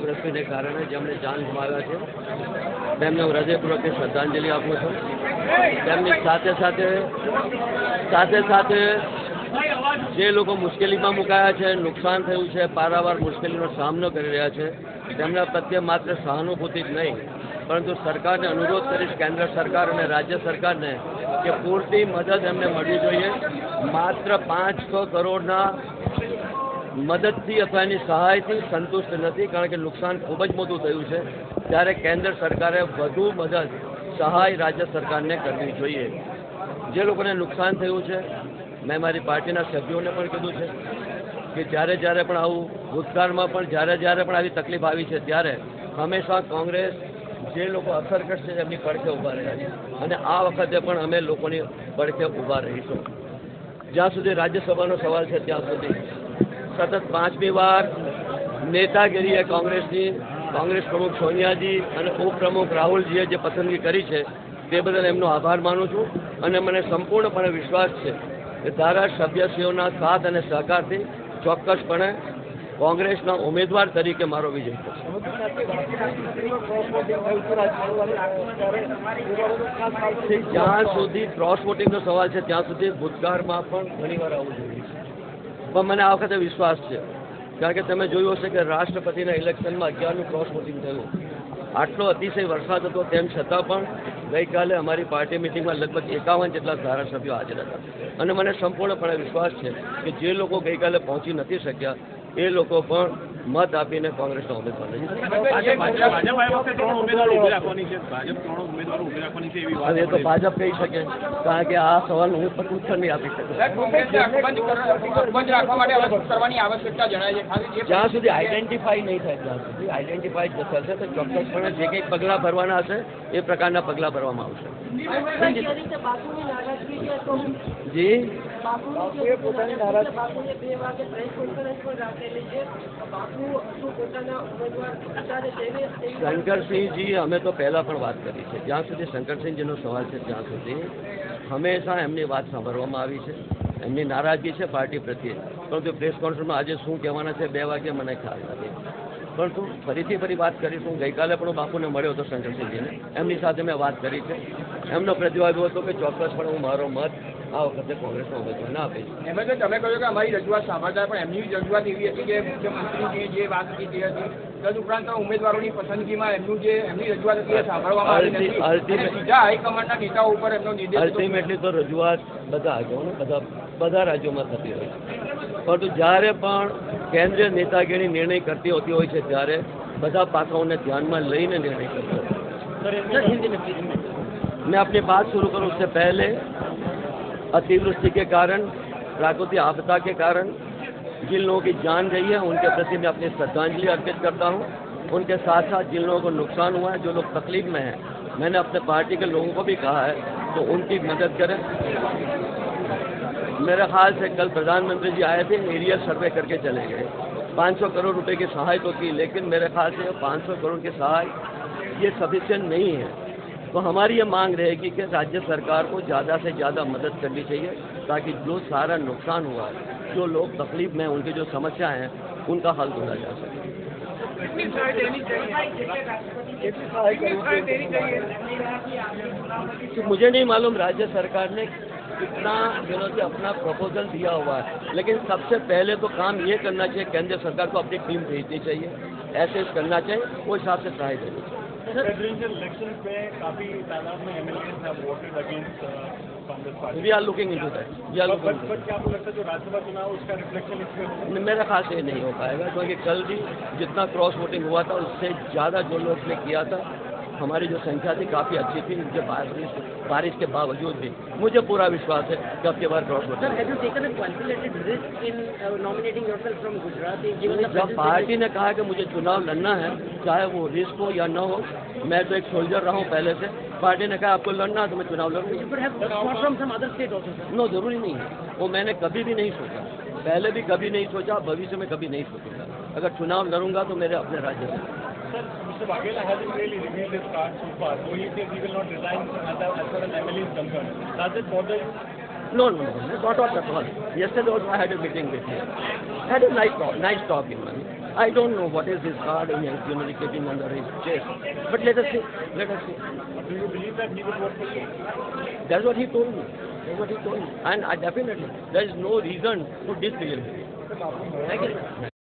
રશ્મિને કારણે જેમણે જાન ગુમાવ્યા છે તેમને હું હૃદયપૂર્વક શ્રદ્ધાંજલિ આપું છું. તેમની સાથે સાથે જે લોકો મુશ્કેલીમાં મુકાયા છે, નુકસાન થયું છે, પારાવાર મુશ્કેલીનો સામનો કરી રહ્યા છે, તેમના પ્રત્યે માત્ર સહાનુભૂતિ જ નહીં પરંતુ સરકારને અનુરોધ કરીશ, કેન્દ્ર સરકાર અને રાજ્ય સરકારને, કે પૂરતી મદદ એમને મળવી જોઈએ. માત્ર 500 કરોડના મદદથી અથવા એની સહાયથી સંતુષ્ટ નથી, કારણ કે નુકસાન ખૂબ જ મોટું થયું છે. ત્યારે કેન્દ્ર સરકારે વધુ મદદ સહાય રાજ્ય સરકારને કરવી જોઈએ. જે લોકોને નુકસાન થયું છે, મેં મારી પાર્ટીના સભ્યોને પણ કીધું છે કે જ્યારે પણ આવું ભૂતકાળમાં પણ જ્યારે પણ આવી તકલીફ આવી છે ત્યારે હંમેશા કોંગ્રેસ જે લોકો અસરગ્રસ્ત છે એમની પડખે ઊભા રહ્યા છે અને આ વખતે પણ અમે લોકોની પડખે ઊભા રહીશું. જ્યાં સુધી રાજ્યસભાનો સવાલ છે ત્યાં સુધી સતત 5મી વાર નેતાગીરીએ કોંગ્રેસ પ્રમુખ સોનિયાજી અને ઉપપ્રમુખ રાહુલજીએ જે પસંદગી કરી છે તે બદલ એમનો આભાર માનું છું અને મને સંપૂર્ણપણે વિશ્વાસ છે કે ધારાસભ્યશ્રીઓના સાથ અને સહકારથી ચોક્કસપણે કોંગ્રેસના ઉમેદવાર તરીકે મારો વિજય થશે. જ્યાં સુધી ક્રોસ વોટિંગનો સવાલ છે ત્યાં સુધી ભૂતકાળમાં પણ ઘણીવાર આવું જોયું છે, પણ મને આ વખતે વિશ્વાસ છે, કારણ કે તમે જોયું હશે કે રાષ્ટ્રપતિના ઇલેક્શનમાં 11નું ક્રોસ વોટિંગ થયું. આટલો અતિશય વરસાદ હતો તેમ છતાં પણ ગઈકાલે અમારી પાર્ટી મિટિંગમાં લગભગ 51 જેટલા ધારાસભ્યો હાજર હતા અને મને સંપૂર્ણપણે વિશ્વાસ છે કે જે લોકો ગઈકાલે પહોંચી નથી શક્યા એ લોકો પણ મત આપીને કોંગ્રેસના ઉમેદવાર લઈ. એ તો ભાજપ કહી શકે, કારણ કે આ સવાલનો હું પણ ઉત્તર નહીં આપી શકું. જ્યાં સુધી આઈડેન્ટિફાઈ નહીં થાય ત્યાં સુધી આઈડેન્ટિફાઈ થશે તો ચોક્કસપણે જે કંઈક પગલાં ભરવાના હશે એ પ્રકારના પગલાં ભરવામાં આવશે. જી શંકરસિંહજી અમે તો પહેલાં પણ વાત કરી છે. જ્યાં સુધી શંકરસિંહજીનો સવાલ છે ત્યાં સુધી હંમેશા એમની વાત સાંભળવામાં આવી છે. એમની નારાજગી છે પાર્ટી પ્રત્યે, પરંતુ પ્રેસ કોન્ફરન્સમાં આજે શું કહેવાના છે 2 વાગે મને ખ્યાલ નથી, પરંતુ ફરી વાત કરીશું. ગઈકાલે પણ હું બાપુને મળ્યો હતો શંકરસિંહજીને, એમની સાથે મેં વાત કરી છે. એમનો પ્રતિભાવ હતો કે ચોક્કસપણે હું મારો મત આ વખતે કોંગ્રેસના ઉમેદવારને આપીશ. એમ જ તમે કહ્યું કે અમારી રજૂઆત સાંભળતા, પણ એમની રજૂઆત એવી હતી કે મુખ્યમંત્રીજીએ જે વાત કીધી હતી તદુપરાંત ઉમેદવારોની પસંદગીમાં એમની રજૂઆત હતી સાંભળવામાં આવી નથી. સીધા હાઈકમાન્ડના નેતાઓ ઉપર એમનો નિર્દેશ. અલ્ટિમેટલી તો રજૂઆત બધા રાજ્યોમાં થતી હોય છે, પરંતુ જ્યારે પણ કેન્દ્રીય નેતાગીરી નિર્ણય કરતી હોતી હોય છે ત્યારે બધા પાસાઓને ધ્યાનમાં लઈને निर्णय करते हैं. मैं अपनी बात शुरू करूं उससे पहले अतिवृष्टि के कारण, प्राकृतिक आपदा के कारण जिन लोगों की जान गई है उनके प्रति मैं अपनी श्रद्धांजलि अर्पित करता हूं. उनके साथ साथ जिन लोगों को नुकसान हुआ है, जो लोग तकलीफ में हैं, मैंने अपने पार्टी के लोगों को भी कहा है तो उनकी मदद करें. मेरे ख्याल से कल प्रधानमंत्री जी आए थे, एरिया सर्वे करके चले गए. 500 करोड़ रुपए की सहाय तो की, लेकिन मेरे ख्याल से 500 करोड़ की सहाय ये सफिशिएंट नहीं है. तो हमारी ये मांग रहेगी कि राज्य सरकार को ज़्यादा से ज़्यादा मदद करनी चाहिए ताकि जो सारा नुकसान हुआ है, जो लोग तकलीफ में, उनकी जो समस्याएं हैं, उनका हल ढूंढा जा सके. तो मुझे नहीं मालूम राज्य सरकार ने कितना दिनों से अपना प्रपोजल दिया हुआ है, लेकिन सबसे पहले तो काम ये करना चाहिए, केंद्र सरकार को अपनी टीम भेजनी चाहिए, ऐसे करना चाहिए, वो हिसाब से सहाय देनी चाहिए. प्रेसिडेंशियल इलेक्शन पे काफी तादाद में MLAs have voted against Congress party. We are looking into that. क्या आपको लगता है जो राज्यसभा चुनाव उसका रिफ्लेक्शन इसमें? मेरे ख्याल से नहीं हो पाएगा, क्योंकि कल भी जितना क्रॉस वोटिंग हुआ था उससे ज़्यादा जो लोग ने किया था, हमारी जो संख्या थी काफ़ी अच्छी थी. मुझे बारिश के बावजूद भी मुझे पूरा विश्वास है कि अब के बार क्रॉस वोटिंग. जब पार्टी ने कहा कि मुझे चुनाव लड़ना है, चाहे वो रिस्क हो या न हो, मैं तो एक सोल्जर रहा हूँ पहले से. पार्टी ने कहा आपको लड़ना है तो मैं चुनाव लड़ूंगा. नो, जरूरी नहीं है. वो मैंने कभी भी नहीं सोचा, पहले भी कभी नहीं सोचा, भविष्य में कभी नहीं सोचूंगा. अगर चुनाव लड़ूंगा तो मेरे अपने राज्य से. Mr. Waghela hasn't really revealed his cards so far, so he says he will not resign as far as MLA is concerned. Does it bother you? No, not at all. Yesterday also I had a meeting with him. I had a nice talk in money. I don't know what is his card he has keeping under his chest. But let us see. Let us see. Do you believe that he will vote for you? That's what he told me. That's what he told me. And I definitely, there is no reason to disbelieve him. Thank you.